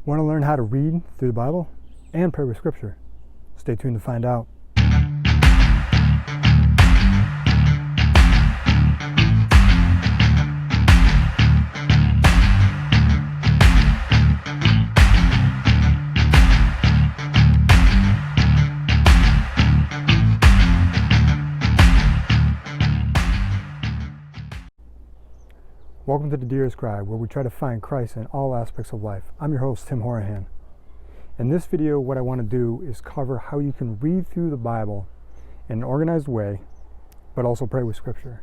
Want to learn how to read through the Bible and pray with Scripture? Stay tuned to find out. Welcome to the Deer Scribe, where we try to find Christ in all aspects of life. I'm your host, Tim Horahan. In this video, what I want to do is cover how you can read through the Bible in an organized way, but also pray with Scripture.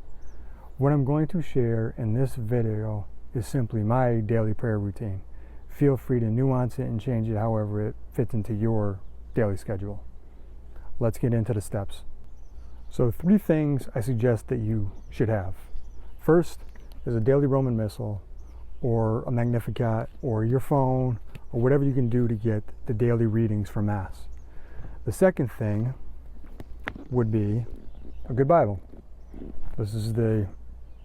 What I'm going to share in this video is simply my daily prayer routine. Feel free to nuance it and change it however it fits into your daily schedule. Let's get into the steps. So 3 things I suggest that you should have. First is a daily Roman Missal or a Magnificat or your phone or whatever you can do to get the daily readings for Mass. The second thing would be a good Bible. This is the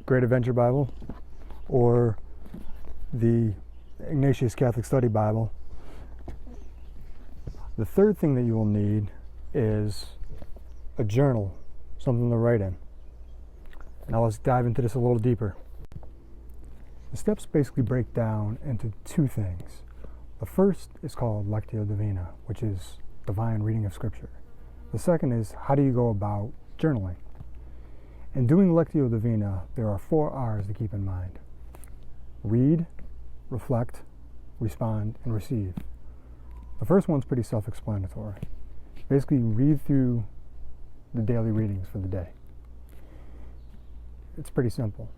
Great Adventure Bible or the Ignatius Catholic Study Bible. The third thing that you will need is a journal, something to write in. Now let's dive into this a little deeper. The steps basically break down into 2 things. The first is called Lectio Divina, which is divine reading of Scripture. The second is, how do you go about journaling? In doing Lectio Divina, there are 4 R's to keep in mind. Read, reflect, respond, and receive. The first one's pretty self-explanatory. Basically, read through the daily readings for the day. It's pretty simple.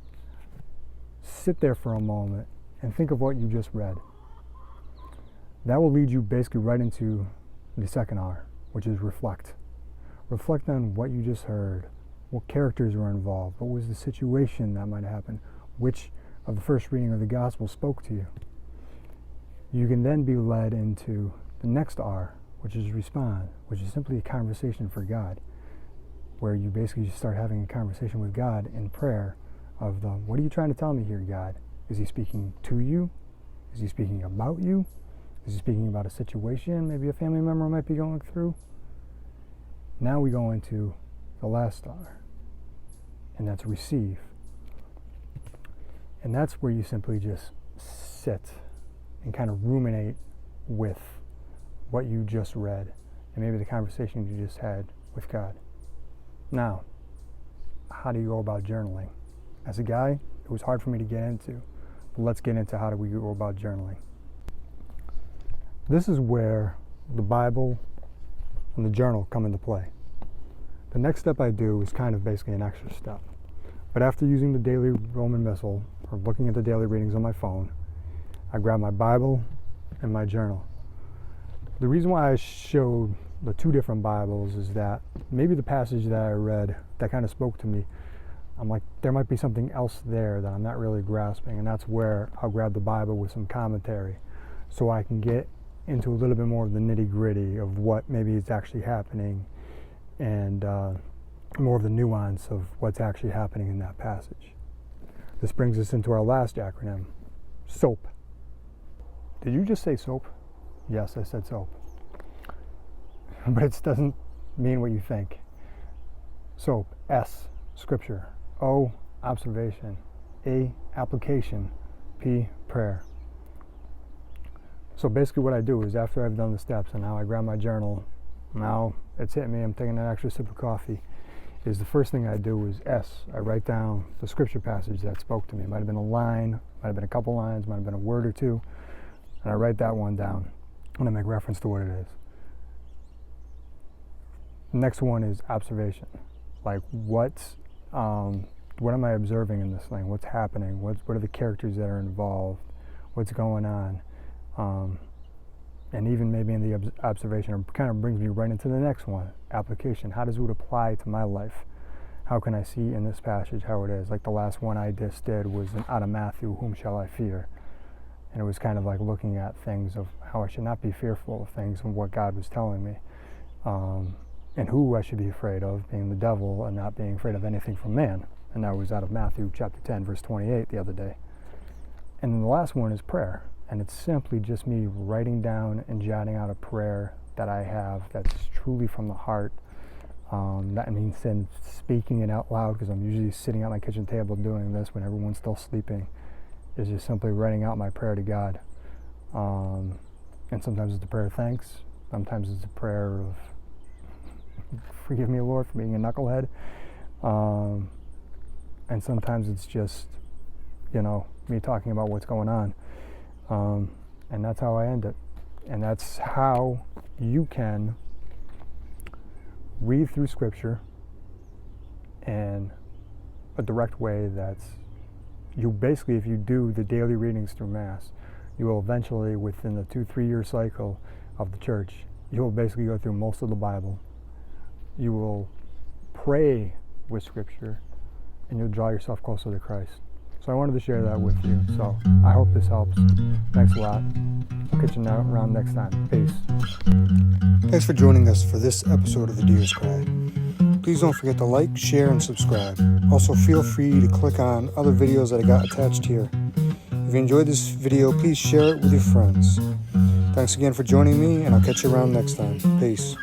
Sit there for a moment and think of what you just read. That will lead you basically right into the second R, which is reflect. Reflect on what you just heard, what characters were involved, what was the situation that might happen, which of the first reading of the Gospel spoke to you. You can then be led into the next R, which is respond, which is simply a conversation for God, where you basically just start having a conversation with God in prayer of the, what are you trying to tell me here, God? Is he speaking to you? Is he speaking about you? Is he speaking about a situation maybe a family member might be going through? Now we go into the last R, and that's receive. And that's where you simply just sit and kind of ruminate with what you just read and maybe the conversation you just had with God. Now, how do you go about journaling? As a guy, it was hard for me to get into, but let's get into how do we go about journaling. This is where the Bible and the journal come into play. The next step I do is kind of basically an extra step. But after using the daily Roman Missal or looking at the daily readings on my phone, I grab my Bible and my journal. The reason why I showed the 2 different Bibles is that maybe the passage that I read that kind of spoke to me, I'm like, there might be something else there that I'm not really grasping, and that's where I'll grab the Bible with some commentary so I can get into a little bit more of the nitty-gritty of what maybe is actually happening and more of the nuance of what's actually happening in that passage. This brings us into our last acronym, SOAP. Did you just say soap? Yes, I said soap. But it doesn't mean what you think. SOAP, S, Scripture. O, observation. A, application. P, prayer. So basically what I do is after I've done the steps and now I grab my journal, now it's hit me, I'm taking an extra sip of coffee, is the first thing I do is S. I write down the Scripture passage that spoke to me. It might have been a line, might have been a couple lines, might have been a word or 2, and I write that one down and I make reference to what it is. The next one is observation. Like what am I observing in this thing? What's happening? What are the characters that are involved? What's going on? And even maybe in the observation, it kind of brings me right into the next one, application. How does it apply to my life? How can I see in this passage how it is? Like the last one I just did was out of Matthew, whom shall I fear? And it was kind of like looking at things of how I should not be fearful of things and what God was telling me. And who I should be afraid of, being the devil, and not being afraid of anything from man. And that was out of Matthew chapter 10, verse 28 the other day. And then the last one is prayer. And it's simply just me writing down and jotting out a prayer that I have that's truly from the heart. That means then speaking it out loud, because I'm usually sitting at my kitchen table doing this when everyone's still sleeping, is just simply writing out my prayer to God. And sometimes it's a prayer of thanks. Sometimes it's a prayer of, forgive me, Lord, for being a knucklehead. And sometimes it's just, me talking about what's going on. And that's how I end it. And that's how you can read through Scripture in a direct way that's, you basically, if you do the daily readings through Mass, you will eventually, within the 2-3 year cycle of the church, you will basically go through most of the Bible. You will pray with Scripture, and you'll draw yourself closer to Christ. So I wanted to share that with you. So I hope this helps. Thanks a lot. We'll catch you around next time. Peace. Thanks for joining us for this episode of The Deer's Cry. Please don't forget to like, share, and subscribe. Also, feel free to click on other videos that I got attached here. If you enjoyed this video, please share it with your friends. Thanks again for joining me, and I'll catch you around next time. Peace.